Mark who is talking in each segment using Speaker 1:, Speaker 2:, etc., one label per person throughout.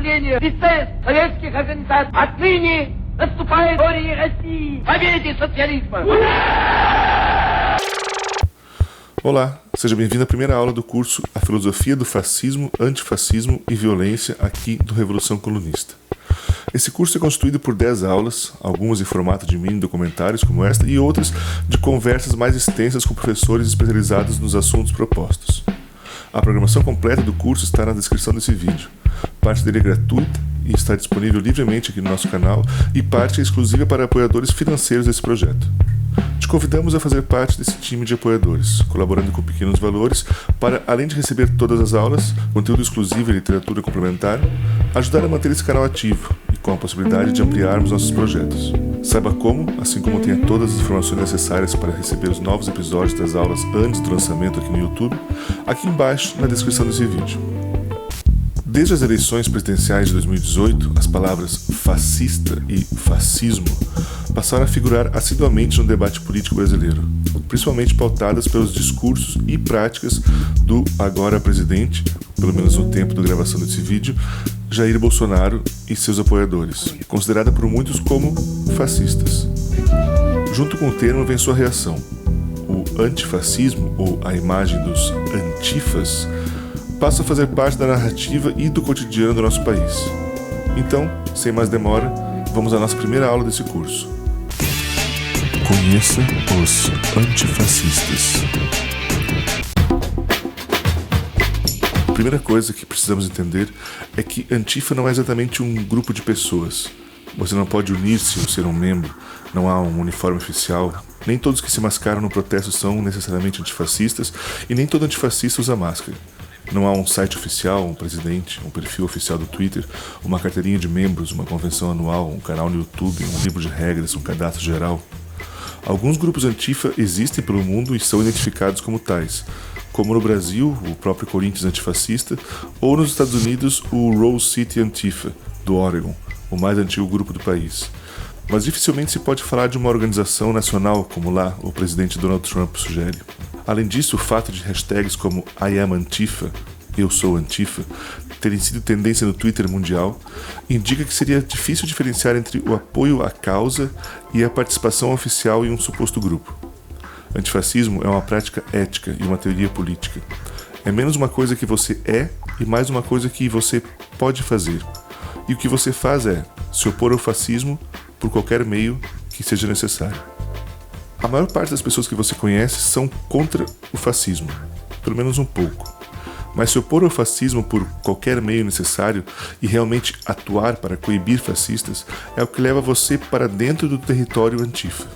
Speaker 1: сожалению, листы советских организаций отныне наступает горе России, победе социализма.
Speaker 2: Olá, seja bem-vindo à primeira aula do curso A Filosofia do Fascismo, Antifascismo e Violência aqui do Revolução Colunista. Esse curso é constituído por 10 aulas, algumas em formato de mini documentários como esta e outras de conversas mais extensas com professores especializados nos assuntos propostos. A programação completa do curso está na descrição desse vídeo. Parte dele é gratuita e está disponível livremente aqui no nosso canal e parte é exclusiva para apoiadores financeiros desse projeto. Te convidamos a fazer parte desse time de apoiadores, colaborando com pequenos valores para, além de receber todas as aulas, conteúdo exclusivo e literatura complementar, ajudar a manter esse canal ativo e com a possibilidade de ampliarmos nossos projetos. Saiba como, assim como tenha todas as informações necessárias para receber os novos episódios das aulas antes do lançamento aqui no YouTube, aqui embaixo na descrição desse vídeo. Desde as eleições presidenciais de 2018, as palavras fascista e fascismo passaram a figurar assiduamente no debate político brasileiro, principalmente pautadas pelos discursos e práticas do agora presidente, pelo menos no tempo da gravação desse vídeo, Jair Bolsonaro e seus apoiadores, considerada por muitos como fascistas. Junto com o termo vem sua reação. O antifascismo, ou a imagem dos antifas, passa a fazer parte da narrativa e do cotidiano do nosso país. Então, sem mais demora, vamos à nossa primeira aula desse curso. Conheça os antifascistas. A primeira coisa que precisamos entender é que Antifa não é exatamente um grupo de pessoas. Você não pode unir-se ou ser um membro, não há um uniforme oficial, nem todos que se mascaram no protesto são necessariamente antifascistas e nem todo antifascista usa máscara. Não há um site oficial, um presidente, um perfil oficial do Twitter, uma carteirinha de membros, uma convenção anual, um canal no YouTube, um livro de regras, um cadastro geral. Alguns grupos antifa existem pelo mundo e são identificados como tais, como no Brasil, o próprio Corinthians antifascista, ou nos Estados Unidos, o Rose City Antifa, do Oregon, o mais antigo grupo do país. Mas dificilmente se pode falar de uma organização nacional, como lá o presidente Donald Trump sugere. Além disso, o fato de hashtags como I am Antifa, eu sou Antifa, terem sido tendência no Twitter mundial, indica que seria difícil diferenciar entre o apoio à causa e a participação oficial em um suposto grupo. Antifascismo é uma prática ética e uma teoria política. É menos uma coisa que você é e mais uma coisa que você pode fazer. E o que você faz é se opor ao fascismo por qualquer meio que seja necessário. A maior parte das pessoas que você conhece são contra o fascismo, pelo menos um pouco. Mas se opor ao fascismo por qualquer meio necessário e realmente atuar para coibir fascistas é o que leva você para dentro do território antifa.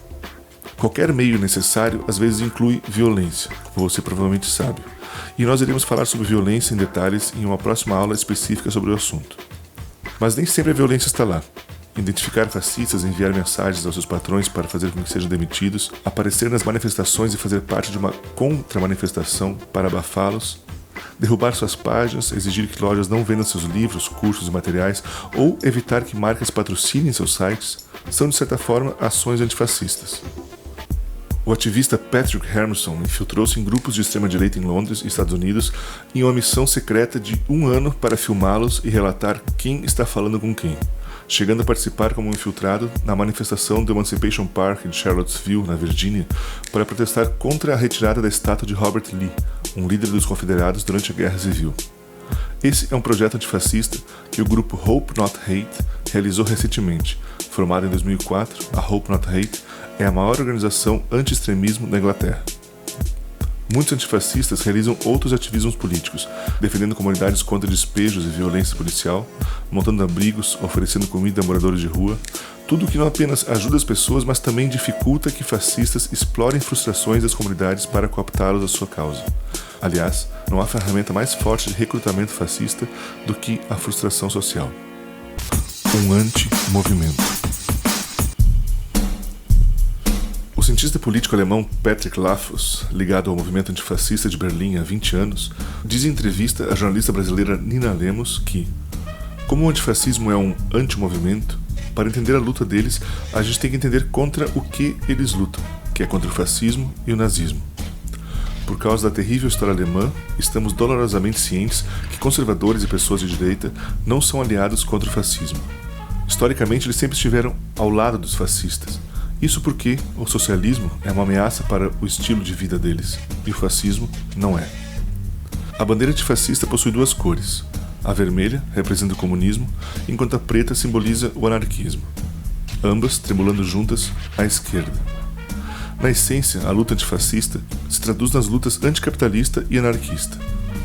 Speaker 2: Qualquer meio necessário às vezes inclui violência, como você provavelmente sabe. E nós iremos falar sobre violência em detalhes em uma próxima aula específica sobre o assunto. Mas nem sempre a violência está lá. Identificar fascistas, enviar mensagens aos seus patrões para fazer com que sejam demitidos, aparecer nas manifestações e fazer parte de uma contra-manifestação para abafá-los, derrubar suas páginas, exigir que lojas não vendam seus livros, cursos e materiais ou evitar que marcas patrocinem seus sites, são de certa forma ações antifascistas. O ativista Patrick Hermanson infiltrou-se em grupos de extrema-direita em Londres, Estados Unidos, em uma missão secreta de 1 ano para filmá-los e relatar quem está falando com quem, chegando a participar como infiltrado na manifestação do Emancipation Park em Charlottesville, na Virgínia, para protestar contra a retirada da estátua de Robert Lee, um líder dos confederados durante a Guerra Civil. Esse é um projeto antifascista que o grupo Hope Not Hate realizou recentemente. Formada em 2004, a Hope Not Hate é a maior organização anti-extremismo da Inglaterra. Muitos antifascistas realizam outros ativismos políticos, defendendo comunidades contra despejos e violência policial, montando abrigos, oferecendo comida a moradores de rua, tudo que não apenas ajuda as pessoas, mas também dificulta que fascistas explorem frustrações das comunidades para cooptá-los à sua causa. Aliás, não há ferramenta mais forte de recrutamento fascista do que a frustração social. Um anti-movimento. O cientista político alemão Patrick Lafosse, ligado ao movimento antifascista de Berlim há 20 anos, diz em entrevista à jornalista brasileira Nina Lemos que, como o antifascismo é um anti-movimento, para entender a luta deles, a gente tem que entender contra o que eles lutam, que é contra o fascismo e o nazismo. por causa da terrível história alemã, estamos dolorosamente cientes que conservadores e pessoas de direita não são aliados contra o fascismo. Historicamente, eles sempre estiveram ao lado dos fascistas. Isso porque o socialismo é uma ameaça para o estilo de vida deles, e o fascismo não é. A bandeira antifascista possui duas cores. A vermelha representa o comunismo, enquanto a preta simboliza o anarquismo. Ambas tremulando juntas à esquerda. Na essência, a luta antifascista se traduz nas lutas anticapitalista e anarquista,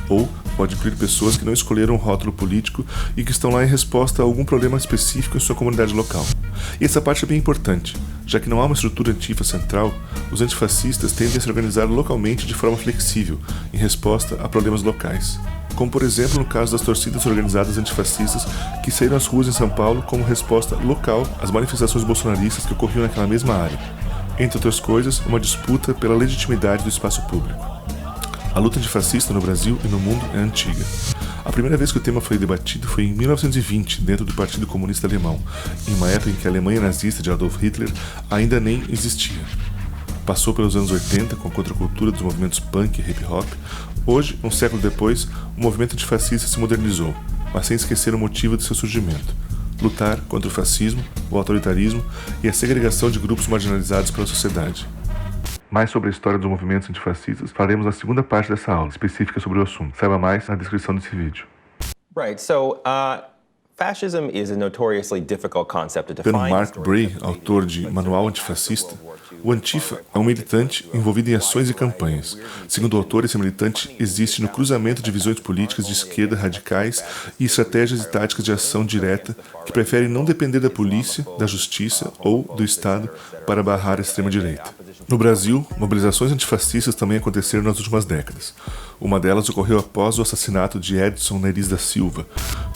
Speaker 2: ou pode incluir pessoas que não escolheram um rótulo político e que estão lá em resposta a algum problema específico em sua comunidade local. E essa parte é bem importante, já que não há uma estrutura antifa central, os antifascistas tendem a se organizar localmente de forma flexível, em resposta a problemas locais. Como por exemplo no caso das torcidas organizadas antifascistas que saíram às ruas em São Paulo como resposta local às manifestações bolsonaristas que ocorriam naquela mesma área. Entre outras coisas, uma disputa pela legitimidade do espaço público. A luta antifascista no Brasil e no mundo é antiga. A primeira vez que o tema foi debatido foi em 1920, dentro do Partido Comunista Alemão, em uma época em que a Alemanha nazista de Adolf Hitler ainda nem existia. Passou pelos anos 80 com a contracultura dos movimentos punk e hip-hop. Hoje, um século depois, o movimento antifascista se modernizou, mas sem esquecer o motivo de seu surgimento: lutar contra o fascismo, o autoritarismo e a segregação de grupos marginalizados pela sociedade. Mais sobre a história dos movimentos antifascistas faremos na segunda parte dessa aula, específica sobre o assunto. Saiba mais na descrição desse vídeo.
Speaker 3: Right, so, fascism is a notoriously difficult concept to define.
Speaker 2: Pelo Mark Bray, autor de Manual Antifascista, o Antifa é um militante envolvido em ações e campanhas. Segundo o autor, esse militante existe no cruzamento de visões políticas de esquerda radicais e estratégias e táticas de ação direta que preferem não depender da polícia, da justiça ou do Estado para barrar a extrema-direita. No Brasil, mobilizações antifascistas também aconteceram nas últimas décadas. Uma delas ocorreu após o assassinato de Edson Neris da Silva,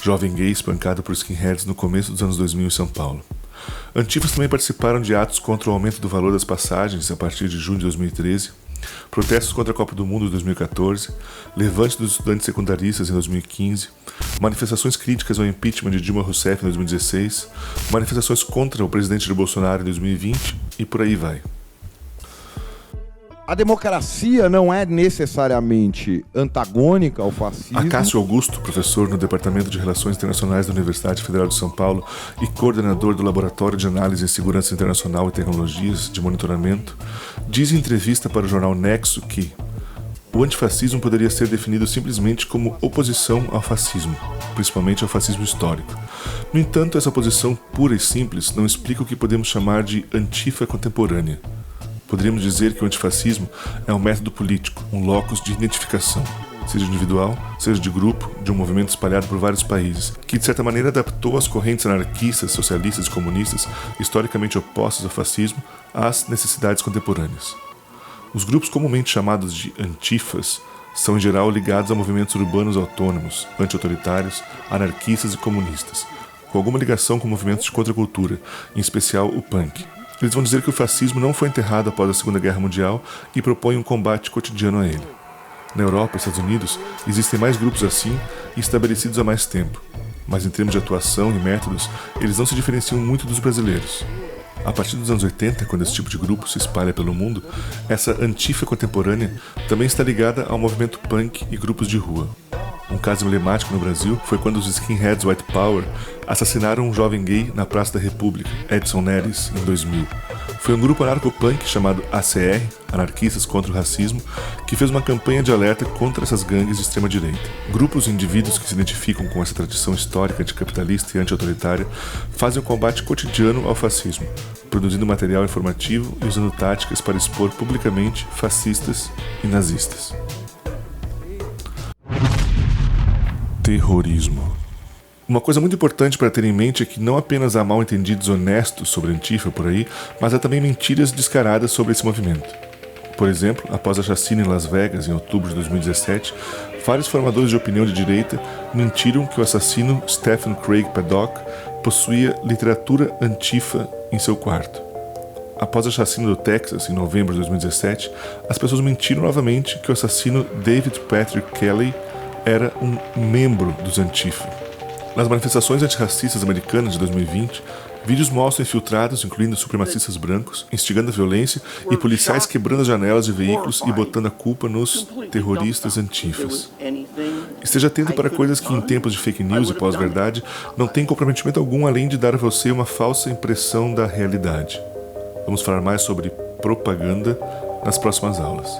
Speaker 2: jovem gay espancado por skinheads no começo dos anos 2000 em São Paulo. Antifas também participaram de atos contra o aumento do valor das passagens a partir de junho de 2013, protestos contra a Copa do Mundo de 2014, levante dos estudantes secundaristas em 2015, manifestações críticas ao impeachment de Dilma Rousseff em 2016, manifestações contra o presidente Jair Bolsonaro em 2020 e por aí vai.
Speaker 4: A democracia não é necessariamente antagônica ao fascismo.
Speaker 2: Acácio Augusto, professor no Departamento de Relações Internacionais da Universidade Federal de São Paulo e coordenador do Laboratório de Análise em Segurança Internacional e Tecnologias de Monitoramento, diz em entrevista para o jornal Nexo que o antifascismo poderia ser definido simplesmente como oposição ao fascismo, principalmente ao fascismo histórico. No entanto, essa oposição pura e simples não explica o que podemos chamar de antifa contemporânea. Poderíamos dizer que o antifascismo é um método político, um locus de identificação, seja individual, seja de grupo, de um movimento espalhado por vários países, que de certa maneira adaptou as correntes anarquistas, socialistas e comunistas, historicamente opostas ao fascismo, às necessidades contemporâneas. Os grupos comumente chamados de antifas são em geral ligados a movimentos urbanos autônomos, anti-autoritários, anarquistas e comunistas, com alguma ligação com movimentos de contracultura, em especial o punk. Eles vão dizer que o fascismo não foi enterrado após a Segunda Guerra Mundial e propõem um combate cotidiano a ele. Na Europa e Estados Unidos, existem mais grupos assim e estabelecidos há mais tempo, mas em termos de atuação e métodos, eles não se diferenciam muito dos brasileiros. A partir dos anos 80, quando esse tipo de grupo se espalha pelo mundo, essa antifa contemporânea também está ligada ao movimento punk e grupos de rua. Um caso emblemático no Brasil foi quando os skinheads White Power assassinaram um jovem gay na Praça da República, Edson Neris, em 2000. Foi um grupo anarcopunk chamado ACR, Anarquistas contra o Racismo, que fez uma campanha de alerta contra essas gangues de extrema-direita. Grupos e indivíduos que se identificam com essa tradição histórica anticapitalista e anti-autoritária fazem um combate cotidiano ao fascismo, produzindo material informativo e usando táticas para expor publicamente fascistas e nazistas. Terrorismo. Uma coisa muito importante para ter em mente é que não apenas há mal-entendidos honestos sobre a Antifa por aí, mas há também mentiras descaradas sobre esse movimento. Por exemplo, após a chacina em Las Vegas, em outubro de 2017, vários formadores de opinião de direita mentiram que o assassino Stephen Craig Paddock possuía literatura Antifa em seu quarto. Após a chacina do Texas, em novembro de 2017, as pessoas mentiram novamente que o assassino David Patrick Kelly era um membro dos Antifa. Nas manifestações antirracistas americanas de 2020, Vídeos mostram infiltrados, incluindo supremacistas brancos, instigando a violência e policiais quebrando as janelas de veículos e botando a culpa nos terroristas antifas. Esteja atento para coisas que, em tempos de fake news e pós-verdade, não têm comprometimento algum além de dar a você uma falsa impressão da realidade. Vamos falar mais sobre propaganda nas próximas aulas.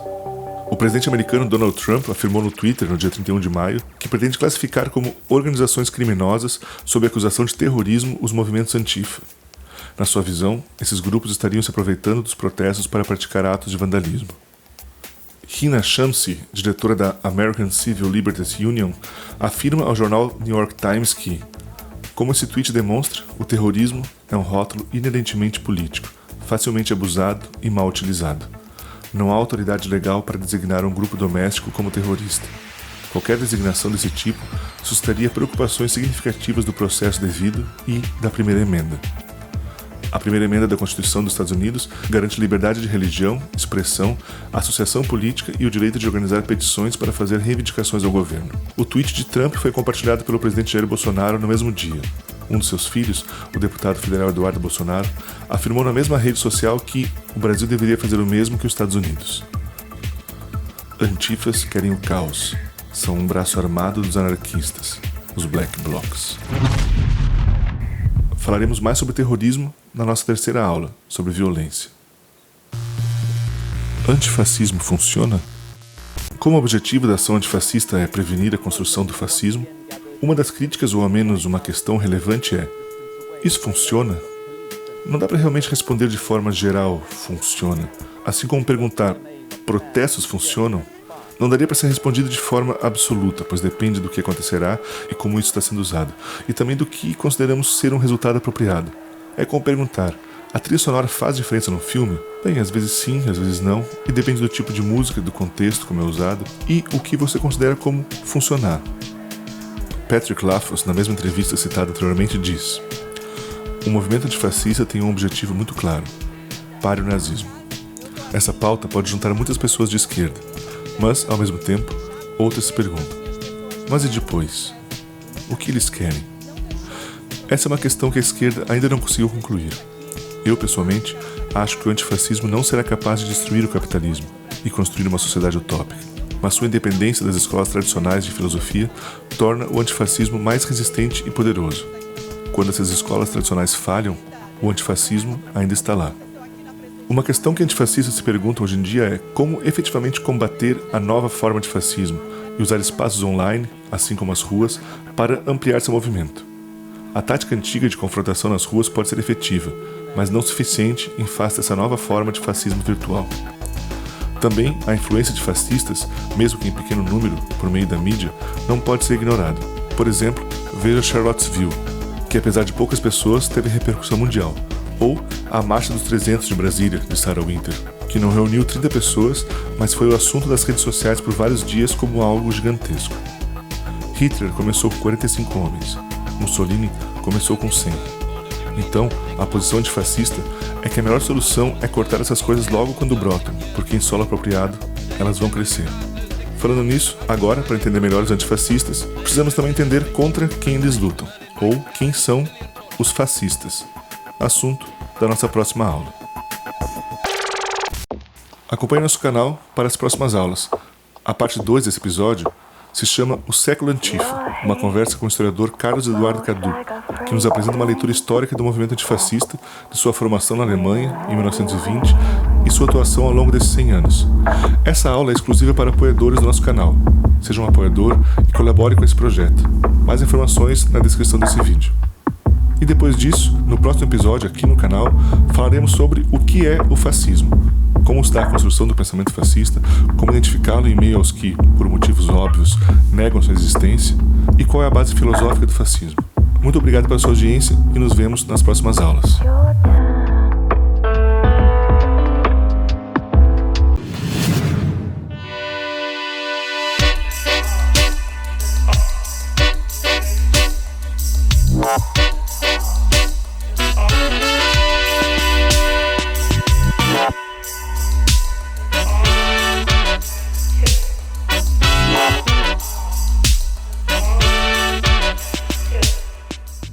Speaker 2: O presidente americano Donald Trump afirmou no Twitter, no dia 31 de maio, que pretende classificar como organizações criminosas sob acusação de terrorismo os movimentos Antifa. Na sua visão, esses grupos estariam se aproveitando dos protestos para praticar atos de vandalismo. Hina Shamsi, diretora da American Civil Liberties Union, afirma ao jornal New York Times que, como esse tweet demonstra, o terrorismo é um rótulo inerentemente político, facilmente abusado e mal utilizado. Não há autoridade legal para designar um grupo doméstico como terrorista. Qualquer designação desse tipo suscitaria preocupações significativas do processo devido e da primeira emenda. A primeira emenda da Constituição dos Estados Unidos garante liberdade de religião, expressão, associação política e o direito de organizar petições para fazer reivindicações ao governo. O tweet de Trump foi compartilhado pelo presidente Jair Bolsonaro no mesmo dia. Um dos seus filhos, o deputado federal Eduardo Bolsonaro, afirmou na mesma rede social que o Brasil deveria fazer o mesmo que os Estados Unidos. Antifas querem o caos. São um braço armado dos anarquistas, os Black Blocs. Falaremos mais sobre terrorismo na nossa terceira aula, sobre violência. Antifascismo funciona? Como o objetivo da ação antifascista é prevenir a construção do fascismo, uma das críticas, ou ao menos uma questão relevante é: isso funciona? Não dá para realmente responder de forma geral, funciona. Assim como perguntar, protestos funcionam? Não daria para ser respondido de forma absoluta, pois depende do que acontecerá e como isso está sendo usado, e também do que consideramos ser um resultado apropriado. É como perguntar, a trilha sonora faz diferença no filme? Bem, às vezes sim, às vezes não, e depende do tipo de música, do contexto como é usado, e o que você considera como funcionar. Patrick Lafos, na mesma entrevista citada anteriormente, diz: o movimento antifascista tem um objetivo muito claro: pare o nazismo. Essa pauta pode juntar muitas pessoas de esquerda, mas, ao mesmo tempo, outras se perguntam: mas e depois? O que eles querem? Essa é uma questão que a esquerda ainda não conseguiu concluir. Eu, pessoalmente, acho que o antifascismo não será capaz de destruir o capitalismo e construir uma sociedade utópica, mas sua independência das escolas tradicionais de filosofia torna o antifascismo mais resistente e poderoso. Quando essas escolas tradicionais falham, o antifascismo ainda está lá. Uma questão que antifascistas se perguntam hoje em dia é como efetivamente combater a nova forma de fascismo e usar espaços online, assim como as ruas, para ampliar seu movimento. A tática antiga de confrontação nas ruas pode ser efetiva, mas não suficiente em face dessa nova forma de fascismo virtual. Também a influência de fascistas, mesmo que em pequeno número, por meio da mídia, não pode ser ignorada. Por exemplo, veja Charlottesville, que apesar de poucas pessoas, teve repercussão mundial. Ou a Marcha dos 300 de Brasília, de Sarah Winter, que não reuniu 30 pessoas, mas foi o assunto das redes sociais por vários dias como algo gigantesco. Hitler começou com 45 homens. Mussolini começou com 100. Então, a posição antifascista é que a melhor solução é cortar essas coisas logo quando brotam, porque em solo apropriado, elas vão crescer. Falando nisso, agora, para entender melhor os antifascistas, precisamos também entender contra quem eles lutam, ou quem são os fascistas. Assunto da nossa próxima aula. Acompanhe nosso canal para as próximas aulas. A parte 2 desse episódio se chama O Século Antifa, uma conversa com o historiador Carlos Eduardo Cadu, que nos apresenta uma leitura histórica do movimento antifascista, de sua formação na Alemanha, em 1920, e sua atuação ao longo desses 100 anos. Essa aula é exclusiva para apoiadores do nosso canal. Seja um apoiador e colabore com esse projeto. Mais informações na descrição desse vídeo. E depois disso, no próximo episódio aqui no canal, falaremos sobre o que é o fascismo, como está a construção do pensamento fascista, como identificá-lo em meio aos que, por motivos óbvios, negam sua existência, e qual é a base filosófica do fascismo. Muito obrigado pela sua audiência e nos vemos nas próximas aulas.